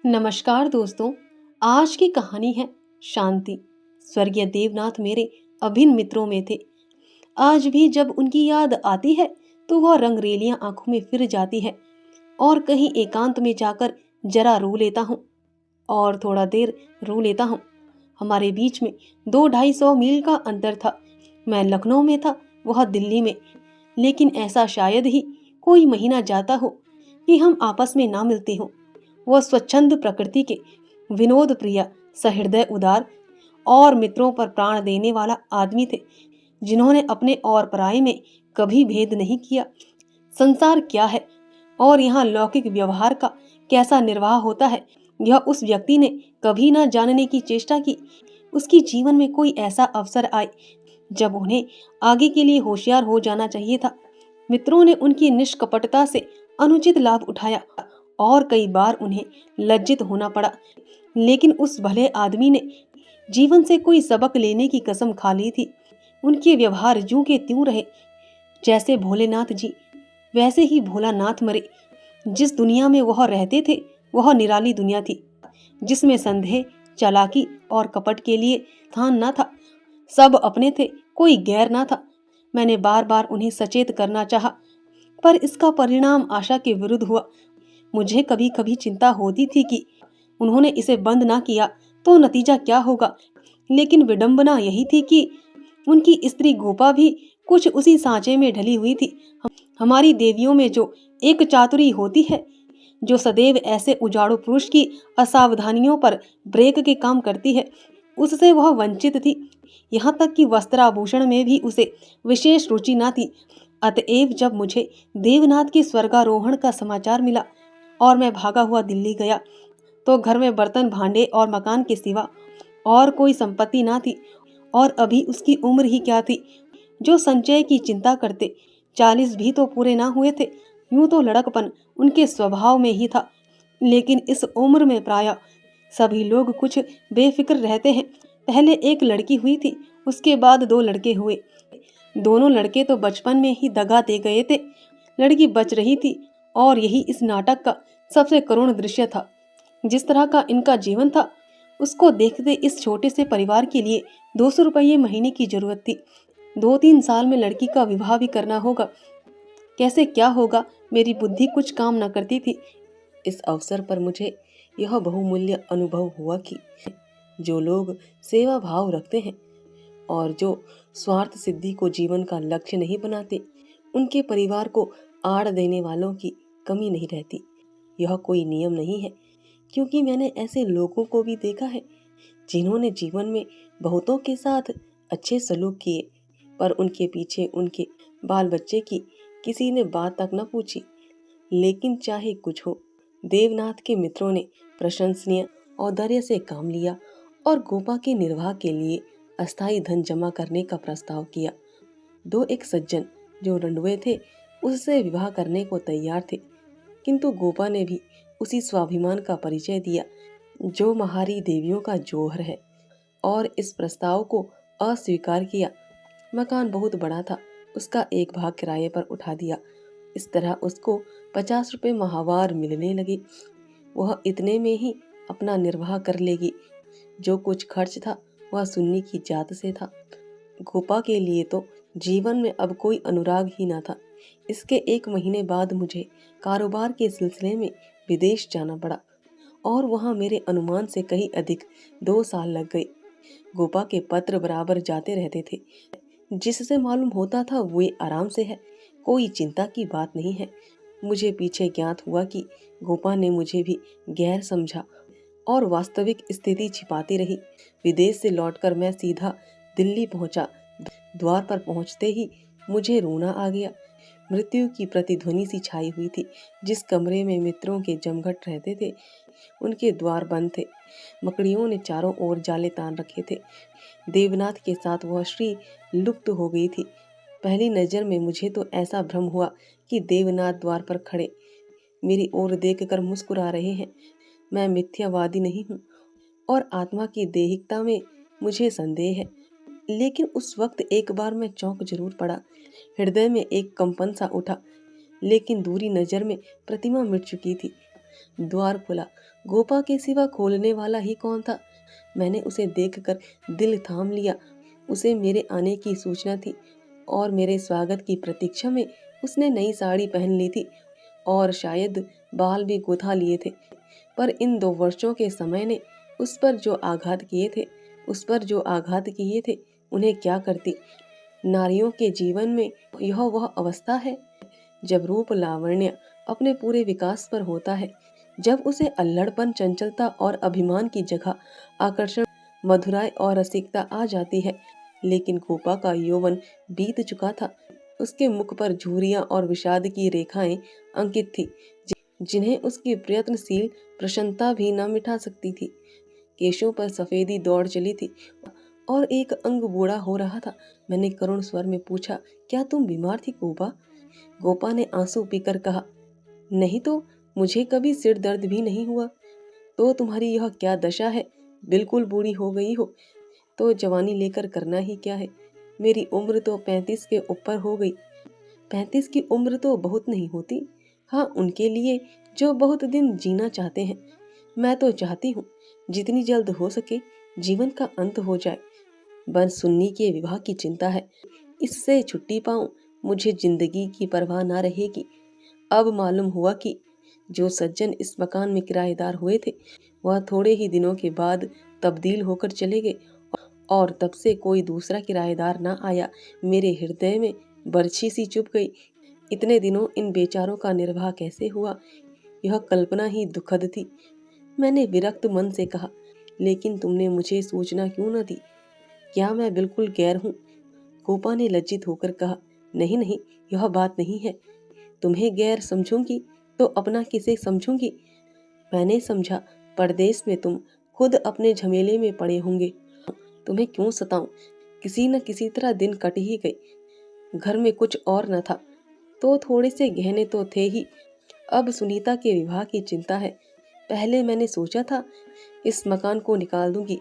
नमस्कार दोस्तों। आज की कहानी है शांति। स्वर्गीय देवनाथ मेरे अभिन्न मित्रों में थे। आज भी जब उनकी याद आती है तो वह रंगरेलियां आंखों में फिर जाती है और कहीं एकांत में जाकर जरा रो लेता हूँ और थोड़ा देर रो लेता हूँ। हमारे बीच में 200-250 मील का अंतर था। मैं लखनऊ में था, वह दिल्ली में। लेकिन ऐसा शायद ही कोई महीना जाता हो कि हम आपस में ना मिलते हों। वह स्वच्छंद प्रकृति के, विनोद प्रिय, सहृदय, उदार और मित्रों पर प्राण देने वाला आदमी थे, जिन्होंने अपने और पराये में कभी भेद नहीं किया। संसार क्या है और यहाँ लौकिक व्यवहार का कैसा निर्वाह होता है, यह उस व्यक्ति ने कभी न जानने की चेष्टा की। उसकी जीवन में कोई ऐसा अवसर आए जब उन्हें आगे के लिए होशियार हो जाना चाहिए था। मित्रों ने उनकी निष्कपटता से अनुचित लाभ उठाया और कई बार उन्हें लज्जित होना पड़ा। लेकिन उस भले आदमी ने जीवन से कोई सबक लेने की कसम खा ली थी। उनके व्यवहार यूं के त्यों रहे। जैसे भोलेनाथ जी, वैसे ही भोलानाथ मरे। जिस दुनिया में वह रहते थे वह निराली दुनिया थी, जिसमें संदेह, चालाकी और कपट के लिए स्थान न था। सब अपने थे, कोई गैर ना था। मैंने बार बार उन्हें सचेत करना चाहा, पर इसका परिणाम आशा के विरुद्ध हुआ। मुझे कभी कभी चिंता होती थी कि उन्होंने इसे बंद ना किया तो नतीजा क्या होगा। लेकिन विडंबना यही थी कि उनकी स्त्री गोपा भी कुछ उसी सांचे में ढली हुई थी। हमारी देवियों में जो एक चातुरी होती है, जो सदैव ऐसे उजाड़ू पुरुष की असावधानियों पर ब्रेक के काम करती है, उससे वह वंचित थी। यहाँ तक कि वस्त्राभूषण में भी उसे विशेष रुचि न थी। अतएव जब मुझे देवनाथ के स्वर्गारोहण का समाचार मिला और मैं भागा हुआ दिल्ली गया, तो घर में बर्तन भांडे और मकान के सिवा और कोई संपत्ति ना थी। और अभी उसकी उम्र ही क्या थी जो संचय की चिंता करते। 40 भी तो पूरे ना हुए थे। यूं तो लड़कपन उनके स्वभाव में ही था, लेकिन इस उम्र में प्रायः सभी लोग कुछ बेफिक्र रहते हैं। पहले एक लड़की हुई थी, उसके बाद 2 लड़के हुए। दोनों लड़के तो बचपन में ही दगा दे गए थे। लड़की बच रही थी और यही इस नाटक का सबसे करुण दृश्य था। जिस तरह का इनका जीवन था, उसको देखते इस छोटे से परिवार के लिए 200 रुपये महीने की जरूरत थी। 2-3 साल में लड़की का विवाह भी करना होगा। कैसे क्या होगा, मेरी बुद्धि कुछ काम न करती थी। इस अवसर पर मुझे यह बहुमूल्य अनुभव हुआ कि जो लोग सेवा भाव रखते हैं और जो स्वार्थ सिद्धि को जीवन का लक्ष्य नहीं बनाते, उनके परिवार को आड़ देने वालों की कमी नहीं रहती। यह कोई नियम नहीं है, क्योंकि मैंने ऐसे लोगों को भी देखा है जिन्होंने जीवन में बहुतों के साथ अच्छे सलूक किए, पर उनके पीछे उनके बाल बच्चे की किसी ने बात तक न पूछी। लेकिन चाहे कुछ हो, देवनाथ के मित्रों ने प्रशंसनीय औदार्य से काम लिया और गोपा के निर्वाह के लिए अस्थायी धन जमा करने का प्रस्ताव किया। 2 एक सज्जन जो रंडुए थे, उससे विवाह करने को तैयार थे, किंतु गोपा ने भी उसी स्वाभिमान का परिचय दिया जो महारी देवियों का जौहर है, और इस प्रस्ताव को अस्वीकार किया। मकान बहुत बड़ा था, उसका एक भाग किराए पर उठा दिया। इस तरह उसको 50 रुपये माहवार मिलने लगे। वह इतने में ही अपना निर्वाह कर लेगी। जो कुछ खर्च था वह सुन्नी की जात से था। गोपा के लिए तो जीवन में अब कोई अनुराग ही ना था। इसके 1 महीने बाद मुझे कारोबार के सिलसिले में विदेश जाना पड़ा और वहां मेरे अनुमान से कहीं अधिक 2 साल लग गए। गोपा के पत्र बराबर जाते रहते थे, जिससे मालूम होता था वे आराम से है, कोई चिंता की बात नहीं है। मुझे पीछे ज्ञात हुआ कि गोपा ने मुझे भी गैर समझा और वास्तविक स्थिति छिपाती रही। विदेश से लौटकर मैं सीधा दिल्ली पहुंचा। द्वार पर पहुंचते ही मुझे रोना आ गया। मृत्यु की प्रतिध्वनि सी छाई हुई थी। जिस कमरे में मित्रों के जमघट रहते थे, उनके द्वार बंद थे। मकड़ियों ने चारों ओर जाले तान रखे थे। देवनाथ के साथ वह श्री लुप्त हो गई थी। पहली नजर में मुझे तो ऐसा भ्रम हुआ कि देवनाथ द्वार पर खड़े मेरी ओर देखकर मुस्कुरा रहे हैं। मैं मिथ्यावादी नहीं हूँ और आत्मा की देहिकता में मुझे संदेह है, लेकिन उस वक्त एक बार मैं चौंक जरूर पड़ा। हृदय में एक कंपन सा उठा, लेकिन दूरी नजर में प्रतिमा मिट चुकी थी। द्वार खुला गोपा के सिवा खोलने वाला ही कौन था। मैंने उसे देखकर दिल थाम लिया। उसे मेरे आने की सूचना थी और मेरे स्वागत की प्रतीक्षा में उसने नई साड़ी पहन ली थी और शायद बाल भी गुथा लिए थे। पर इन 2 वर्षों के समय ने उस पर जो आघात किए थे उन्हें क्या करती। नारियों के जीवन में यह वह अवस्था है जब रूप लावण्य अपने पूरे विकास पर होता है, जब उसे अल्लड़पन, चंचलता और अभिमान की जगह आकर्षण, मधुराई और रसिकता आ जाती है। लेकिन गोपा का यौवन बीत चुका था। उसके मुख पर झुर्रियां और विषाद की रेखाएं अंकित थी, जिन्हें उसकी प्रयत्नशील प्रसन्नता भी न मिटा सकती थी। केशों पर सफेदी दौड़ चली थी और एक अंग बूढ़ा हो रहा था। मैंने करुण स्वर में पूछा, क्या तुम बीमार थी गोपा? गोपा ने आंसू पीकर कहा, नहीं तो मुझे कभी सिर दर्द भी नहीं हुआ। तो तुम्हारी यह क्या दशा है? बिल्कुल बूढ़ी हो गई हो। तो जवानी लेकर करना ही क्या है? मेरी उम्र तो 35 के ऊपर हो गई। 35 की उम्र तो बहुत नहीं होती। हाँ, उनके लिए जो बहुत दिन जीना चाहते हैं। मैं तो चाहती हूँ जितनी जल्द हो सके जीवन का अंत हो जाए। बस सुन्नी के विवाह की चिंता है। इससे छुट्टी पाऊं, मुझे जिंदगी की परवाह ना रहेगी। अब मालूम हुआ कि जो सज्जन इस मकान में किराएदार हुए थे वह थोड़े ही दिनों के बाद तब्दील होकर चले गए और तब से कोई दूसरा किराएदार ना आया। मेरे हृदय में बरछी सी चुभ गई। इतने दिनों इन बेचारों का निर्वाह कैसे हुआ, यह कल्पना ही दुखद थी। मैंने विरक्त मन से कहा, लेकिन तुमने मुझे सूचना क्यों न दी? क्या मैं बिल्कुल गैर हूँ? गोपा ने लज्जित होकर कहा, नहीं नहीं, यह बात नहीं है। तुम्हें गैर समझूंगी तो अपना किसे समझूंगी? मैंने समझा परदेश में तुम खुद अपने झमेले में पड़े होंगे। तुम्हें क्यों सताऊं? किसी न किसी तरह दिन कट ही गए। घर में कुछ और न था तो थोड़े से गहने तो थे ही। अब सुनीता के विवाह की चिंता है। पहले मैंने सोचा था इस मकान को निकाल दूंगी,